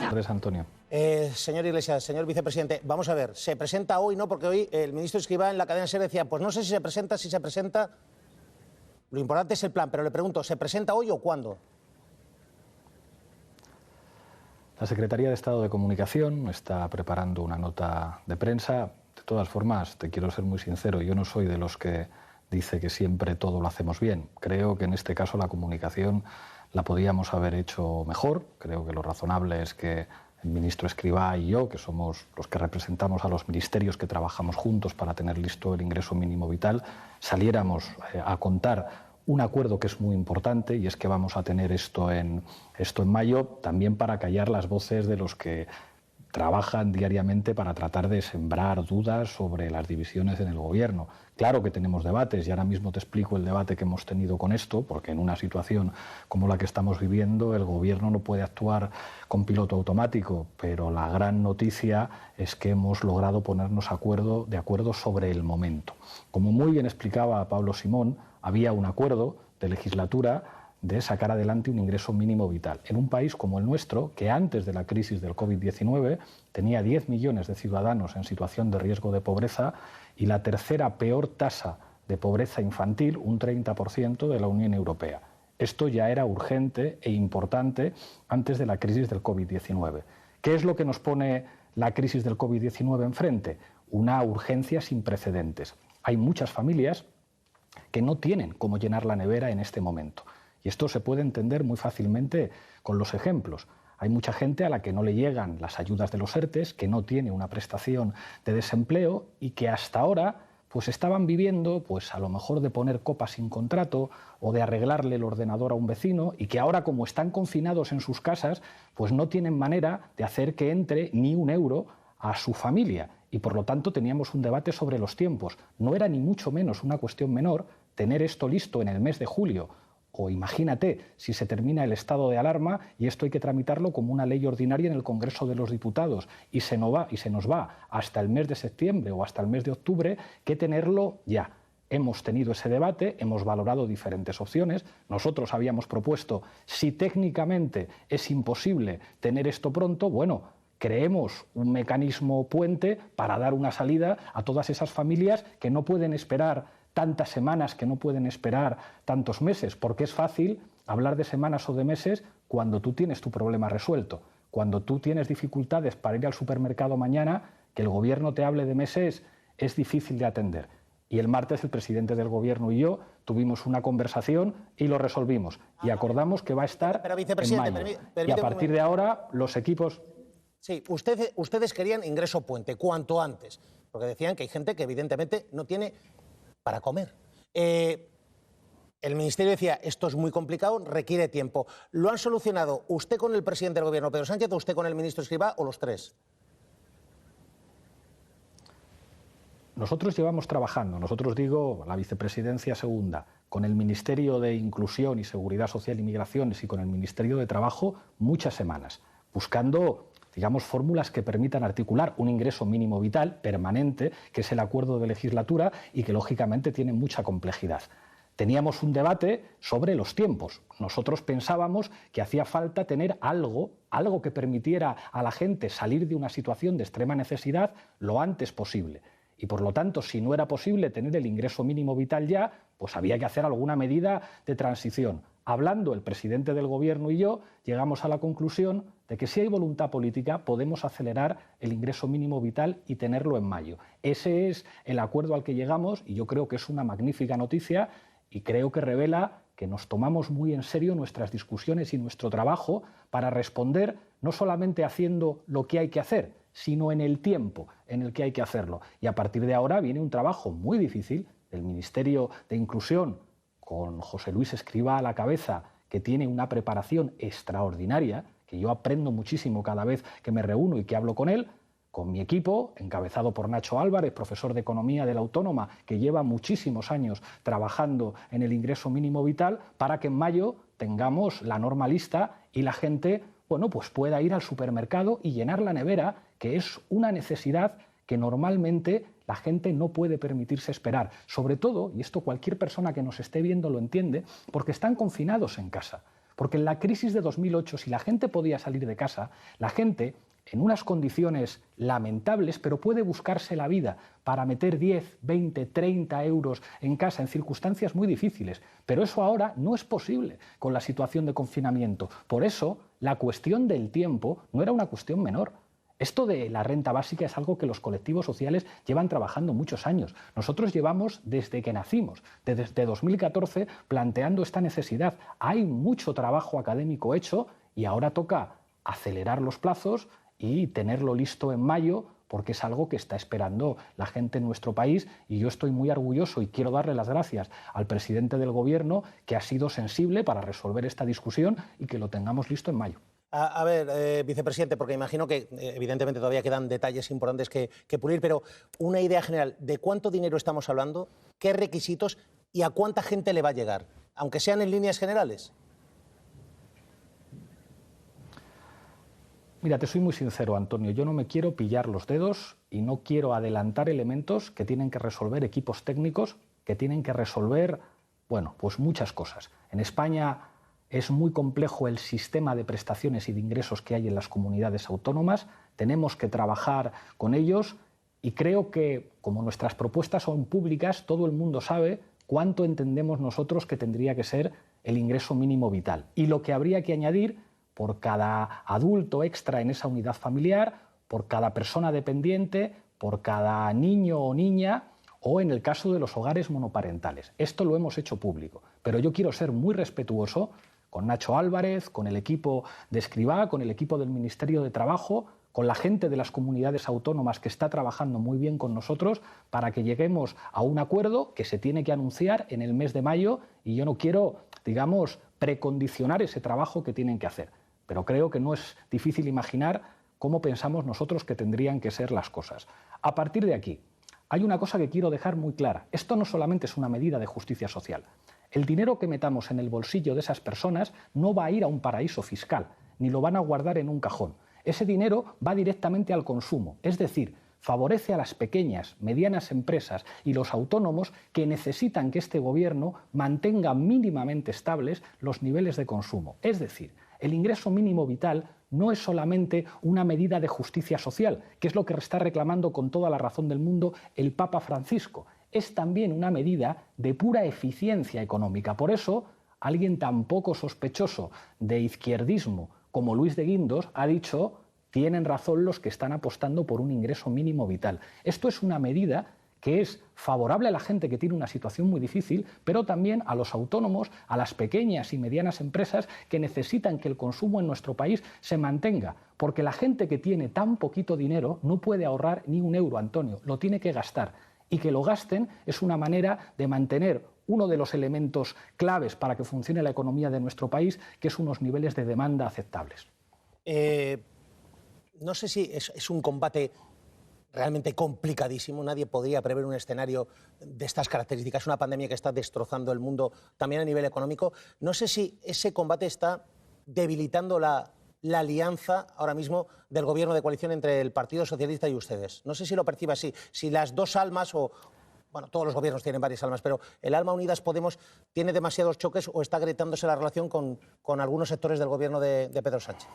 Andrés Antonio. Señor Iglesias, señor vicepresidente, vamos a ver, se presenta hoy, ¿no? Porque hoy el ministro Escrivá en la cadena SER decía, pues no sé si se presenta, lo importante es el plan, pero le pregunto, ¿se presenta hoy o cuándo? La Secretaría de Estado de Comunicación está preparando una nota de prensa. De todas formas, te quiero ser muy sincero, yo no soy de los que dice que siempre todo lo hacemos bien. Creo que en este caso la comunicación la podíamos haber hecho mejor. Creo que lo razonable es que el ministro Escrivá y yo, que somos los que representamos a los ministerios que trabajamos juntos para tener listo el ingreso mínimo vital, saliéramos a contar un acuerdo que es muy importante, y es que vamos a tener esto en mayo, también para callar las voces de los que trabajan diariamente para tratar de sembrar dudas sobre las divisiones en el gobierno. Claro que tenemos debates, y ahora mismo te explico el debate que hemos tenido con esto, porque en una situación como la que estamos viviendo el gobierno no puede actuar con piloto automático, pero la gran noticia es que hemos logrado ponernos de acuerdo sobre el momento. Como muy bien explicaba Pablo Simón, había un acuerdo de legislatura de sacar adelante un ingreso mínimo vital. En un país como el nuestro, que antes de la crisis del COVID-19 tenía 10 millones de ciudadanos en situación de riesgo de pobreza y la tercera peor tasa de pobreza infantil, un 30% de la Unión Europea. Esto ya era urgente e importante antes de la crisis del COVID-19. ¿Qué es lo que nos pone la crisis del COVID-19 enfrente? Una urgencia sin precedentes. Hay muchas familias que no tienen cómo llenar la nevera en este momento. Y esto se puede entender muy fácilmente con los ejemplos. Hay mucha gente a la que no le llegan las ayudas de los ERTEs, que no tiene una prestación de desempleo y que hasta ahora pues estaban viviendo pues a lo mejor de poner copas sin contrato o de arreglarle el ordenador a un vecino, y que ahora, como están confinados en sus casas, pues no tienen manera de hacer que entre ni un euro a su familia. Y por lo tanto teníamos un debate sobre los tiempos. No era ni mucho menos una cuestión menor tener esto listo en el mes de julio. O imagínate si se termina el estado de alarma y esto hay que tramitarlo como una ley ordinaria en el Congreso de los Diputados y se nos va hasta el mes de septiembre o hasta el mes de octubre, que tenerlo ya. Hemos tenido ese debate, hemos valorado diferentes opciones. Nosotros habíamos propuesto, si técnicamente es imposible tener esto pronto, bueno, creemos un mecanismo puente para dar una salida a todas esas familias que no pueden esperar tantas semanas, que no pueden esperar tantos meses, porque es fácil hablar de semanas o de meses cuando tú tienes tu problema resuelto, cuando tú tienes dificultades para ir al supermercado mañana, que el gobierno te hable de meses es difícil de atender. Y el martes el presidente del gobierno y yo tuvimos una conversación y lo resolvimos, y acordamos que va a estar en mayo. Y a partir de ahora los equipos... Sí, ustedes querían ingreso puente, cuanto antes, porque decían que hay gente que evidentemente no tiene para comer. El Ministerio decía, esto es muy complicado, requiere tiempo. ¿Lo han solucionado usted con el presidente del Gobierno, Pedro Sánchez, o usted con el ministro Escrivá, o los tres? Nosotros llevamos trabajando, digo, la vicepresidencia segunda, con el Ministerio de Inclusión y Seguridad Social y Migraciones y con el Ministerio de Trabajo muchas semanas, buscando, digamos, fórmulas que permitan articular un ingreso mínimo vital permanente, que es el acuerdo de legislatura y que lógicamente tiene mucha complejidad. Teníamos un debate sobre los tiempos. Nosotros pensábamos que hacía falta tener algo que permitiera a la gente salir de una situación de extrema necesidad lo antes posible. Y por lo tanto, si no era posible tener el ingreso mínimo vital ya, pues había que hacer alguna medida de transición. Hablando el presidente del Gobierno y yo, llegamos a la conclusión de que si hay voluntad política podemos acelerar el ingreso mínimo vital y tenerlo en mayo. Ese es el acuerdo al que llegamos y yo creo que es una magnífica noticia y creo que revela que nos tomamos muy en serio nuestras discusiones y nuestro trabajo para responder no solamente haciendo lo que hay que hacer, sino en el tiempo en el que hay que hacerlo. Y a partir de ahora viene un trabajo muy difícil del Ministerio de Inclusión, con José Luis Escrivá a la cabeza, que tiene una preparación extraordinaria, que yo aprendo muchísimo cada vez que me reúno y que hablo con él, con mi equipo, encabezado por Nacho Álvarez, profesor de Economía de la Autónoma, que lleva muchísimos años trabajando en el ingreso mínimo vital, para que en mayo tengamos la norma lista y la gente, bueno, pues pueda ir al supermercado y llenar la nevera, que es una necesidad que normalmente la gente no puede permitirse esperar. Sobre todo, y esto cualquier persona que nos esté viendo lo entiende, porque están confinados en casa. Porque en la crisis de 2008, si la gente podía salir de casa, la gente, en unas condiciones lamentables, pero puede buscarse la vida para meter 10, 20, 30 euros en casa en circunstancias muy difíciles. Pero eso ahora no es posible con la situación de confinamiento. Por eso, la cuestión del tiempo no era una cuestión menor. Esto de la renta básica es algo que los colectivos sociales llevan trabajando muchos años. Nosotros llevamos desde que nacimos, desde 2014, planteando esta necesidad. Hay mucho trabajo académico hecho y ahora toca acelerar los plazos y tenerlo listo en mayo, porque es algo que está esperando la gente en nuestro país, y yo estoy muy orgulloso y quiero darle las gracias al presidente del Gobierno, que ha sido sensible para resolver esta discusión y que lo tengamos listo en mayo. A ver, vicepresidente, porque imagino que evidentemente todavía quedan detalles importantes que pulir, pero una idea general, ¿de cuánto dinero estamos hablando? ¿Qué requisitos y a cuánta gente le va a llegar? Aunque sean en líneas generales. Mira, te soy muy sincero, Antonio, yo no me quiero pillar los dedos y no quiero adelantar elementos que tienen que resolver equipos técnicos, que tienen que resolver, bueno, pues muchas cosas. En España es muy complejo el sistema de prestaciones y de ingresos que hay en las comunidades autónomas, tenemos que trabajar con ellos y creo que, como nuestras propuestas son públicas, todo el mundo sabe cuánto entendemos nosotros que tendría que ser el ingreso mínimo vital y lo que habría que añadir por cada adulto extra en esa unidad familiar, por cada persona dependiente, por cada niño o niña, o en el caso de los hogares monoparentales. Esto lo hemos hecho público, pero yo quiero ser muy respetuoso con Nacho Álvarez, con el equipo de Escrivá, con el equipo del Ministerio de Trabajo, con la gente de las comunidades autónomas que está trabajando muy bien con nosotros para que lleguemos a un acuerdo que se tiene que anunciar en el mes de mayo, y yo no quiero, digamos, precondicionar ese trabajo que tienen que hacer. Pero creo que no es difícil imaginar cómo pensamos nosotros que tendrían que ser las cosas. A partir de aquí, hay una cosa que quiero dejar muy clara. Esto no solamente es una medida de justicia social. El dinero que metamos en el bolsillo de esas personas no va a ir a un paraíso fiscal, ni lo van a guardar en un cajón. Ese dinero va directamente al consumo, es decir, favorece a las pequeñas, medianas empresas y los autónomos que necesitan que este gobierno mantenga mínimamente estables los niveles de consumo. Es decir, el ingreso mínimo vital no es solamente una medida de justicia social, que es lo que está reclamando con toda la razón del mundo el Papa Francisco. Es también una medida de pura eficiencia económica. Por eso, alguien tan poco sospechoso de izquierdismo como Luis de Guindos ha dicho: tienen razón los que están apostando por un ingreso mínimo vital. Esto es una medida que es favorable a la gente que tiene una situación muy difícil, pero también a los autónomos, a las pequeñas y medianas empresas que necesitan que el consumo en nuestro país se mantenga, porque la gente que tiene tan poquito dinero no puede ahorrar ni un euro, Antonio, lo tiene que gastar. Y que lo gasten es una manera de mantener uno de los elementos claves para que funcione la economía de nuestro país, que es unos niveles de demanda aceptables. No sé si es un combate realmente complicadísimo. Nadie podría prever un escenario de estas características, una pandemia que está destrozando el mundo también a nivel económico. No sé si ese combate está debilitando la alianza ahora mismo del gobierno de coalición entre el Partido Socialista y ustedes. No sé si lo percibe así, si las dos almas o... Bueno, todos los gobiernos tienen varias almas, pero el alma Unidas Podemos tiene demasiados choques o está agrietándose la relación con algunos sectores del gobierno de Pedro Sánchez.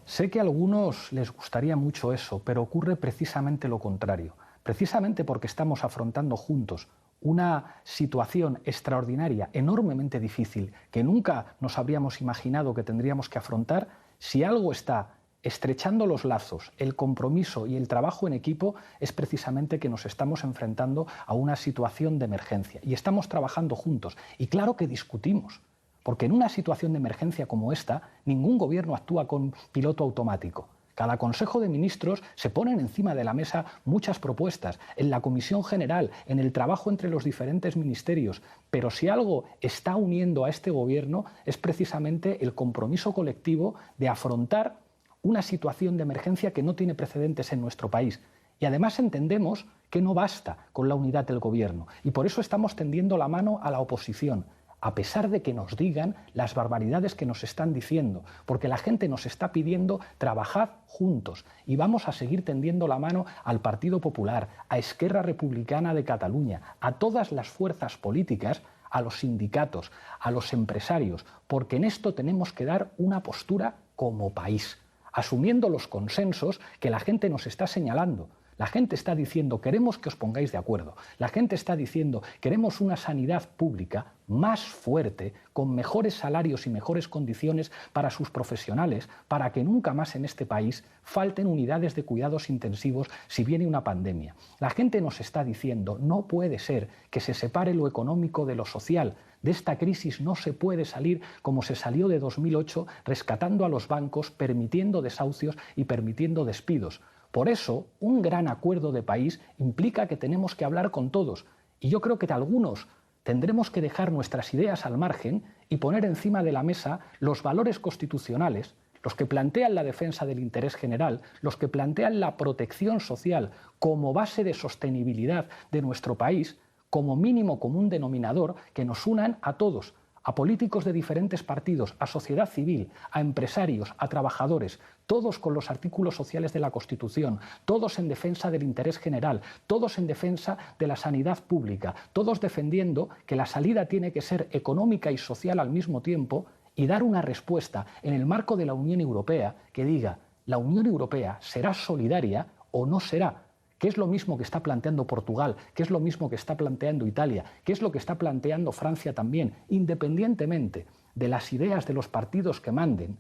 Sé que a algunos les gustaría mucho eso, pero ocurre precisamente lo contrario. Precisamente porque estamos afrontando juntos una situación extraordinaria, enormemente difícil, que nunca nos habríamos imaginado que tendríamos que afrontar. Si algo está estrechando los lazos, el compromiso y el trabajo en equipo, es precisamente que nos estamos enfrentando a una situación de emergencia y estamos trabajando juntos. Y claro que discutimos, porque en una situación de emergencia como esta, ningún gobierno actúa con piloto automático. Cada Consejo de Ministros se ponen encima de la mesa muchas propuestas, en la Comisión General, en el trabajo entre los diferentes ministerios, pero si algo está uniendo a este gobierno es precisamente el compromiso colectivo de afrontar una situación de emergencia que no tiene precedentes en nuestro país. Y además entendemos que no basta con la unidad del gobierno y por eso estamos tendiendo la mano a la oposición, a pesar de que nos digan las barbaridades que nos están diciendo, porque la gente nos está pidiendo trabajar juntos y vamos a seguir tendiendo la mano al Partido Popular, a Esquerra Republicana de Cataluña, a todas las fuerzas políticas, a los sindicatos, a los empresarios, porque en esto tenemos que dar una postura como país, asumiendo los consensos que la gente nos está señalando. La gente está diciendo, queremos que os pongáis de acuerdo. La gente está diciendo, queremos una sanidad pública más fuerte, con mejores salarios y mejores condiciones para sus profesionales, para que nunca más en este país falten unidades de cuidados intensivos si viene una pandemia. La gente nos está diciendo, no puede ser que se separe lo económico de lo social. De esta crisis no se puede salir como se salió de 2008, rescatando a los bancos, permitiendo desahucios y permitiendo despidos. Por eso, un gran acuerdo de país implica que tenemos que hablar con todos. Y yo creo que algunos tendremos que dejar nuestras ideas al margen y poner encima de la mesa los valores constitucionales, los que plantean la defensa del interés general, los que plantean la protección social como base de sostenibilidad de nuestro país, como mínimo común denominador que nos unan a todos, a políticos de diferentes partidos, a sociedad civil, a empresarios, a trabajadores, todos con los artículos sociales de la Constitución, todos en defensa del interés general, todos en defensa de la sanidad pública, todos defendiendo que la salida tiene que ser económica y social al mismo tiempo y dar una respuesta en el marco de la Unión Europea que diga, la Unión Europea será solidaria o no será. ¿Qué es lo mismo que está planteando Portugal? ¿Qué es lo mismo que está planteando Italia? ¿Qué es lo que está planteando Francia también? Independientemente de las ideas de los partidos que manden,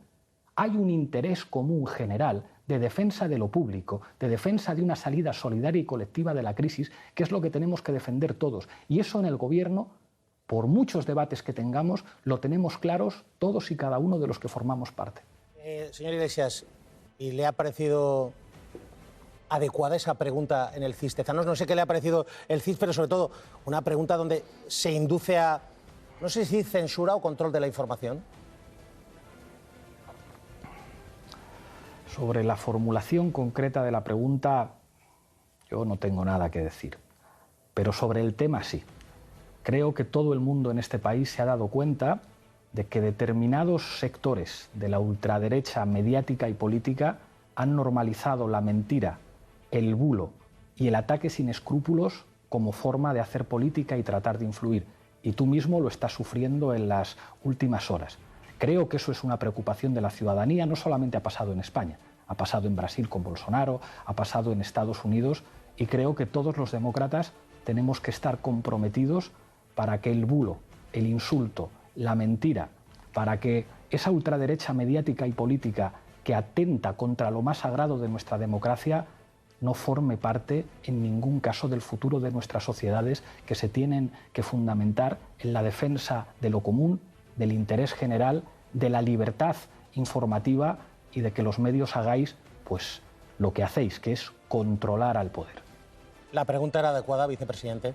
hay un interés común general de defensa de lo público, de defensa de una salida solidaria y colectiva de la crisis, que es lo que tenemos que defender todos. Y eso en el Gobierno, por muchos debates que tengamos, lo tenemos claros todos y cada uno de los que formamos parte. Señor Iglesias, ¿y le ha parecido adecuada esa pregunta en el CIS Tezanos? No sé qué le ha parecido el CIS, pero sobre todo una pregunta donde se induce a, no sé si censura o control de la información. Sobre la formulación concreta de la pregunta, yo no tengo nada que decir. Pero sobre el tema sí. Creo que todo el mundo en este país se ha dado cuenta de que determinados sectores de la ultraderecha mediática y política han normalizado la mentira, el bulo y el ataque sin escrúpulos como forma de hacer política y tratar de influir. Y tú mismo lo estás sufriendo en las últimas horas. Creo que eso es una preocupación de la ciudadanía, no solamente ha pasado en España, ha pasado en Brasil con Bolsonaro, ha pasado en Estados Unidos, y creo que todos los demócratas tenemos que estar comprometidos para que el bulo, el insulto, la mentira, para que esa ultraderecha mediática y política que atenta contra lo más sagrado de nuestra democracia no forme parte en ningún caso del futuro de nuestras sociedades, que se tienen que fundamentar en la defensa de lo común, del interés general, de la libertad informativa y de que los medios hagáis pues lo que hacéis, que es controlar al poder. La pregunta era adecuada, vicepresidente.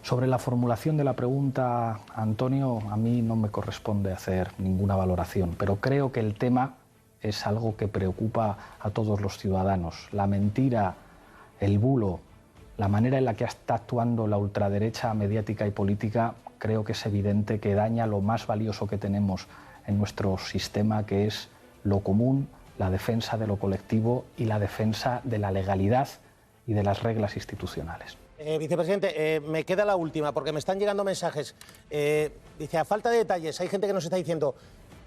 Sobre la formulación de la pregunta, Antonio, a mí no me corresponde hacer ninguna valoración, pero creo que el tema es algo que preocupa a todos los ciudadanos. La mentira, el bulo, la manera en la que está actuando la ultraderecha mediática y política, creo que es evidente que daña lo más valioso que tenemos en nuestro sistema, que es lo común, la defensa de lo colectivo y la defensa de la legalidad y de las reglas institucionales. Vicepresidente, me queda la última, porque me están llegando mensajes. Dice, a falta de detalles, hay gente que nos está diciendo,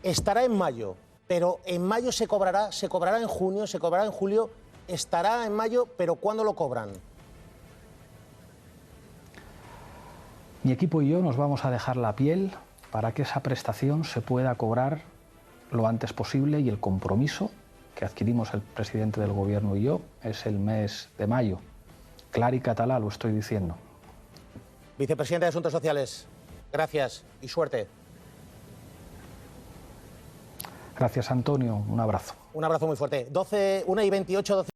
estará en mayo, pero en mayo se cobrará en junio, se cobrará en julio, estará en mayo, pero ¿cuándo lo cobran? Mi equipo y yo nos vamos a dejar la piel para que esa prestación se pueda cobrar lo antes posible, y el compromiso que adquirimos el presidente del Gobierno y yo es el mes de mayo. Clar y catalá lo estoy diciendo. Vicepresidente de Asuntos Sociales, gracias y suerte. Gracias, Antonio. Un abrazo. Un abrazo muy fuerte. 1:28, 12.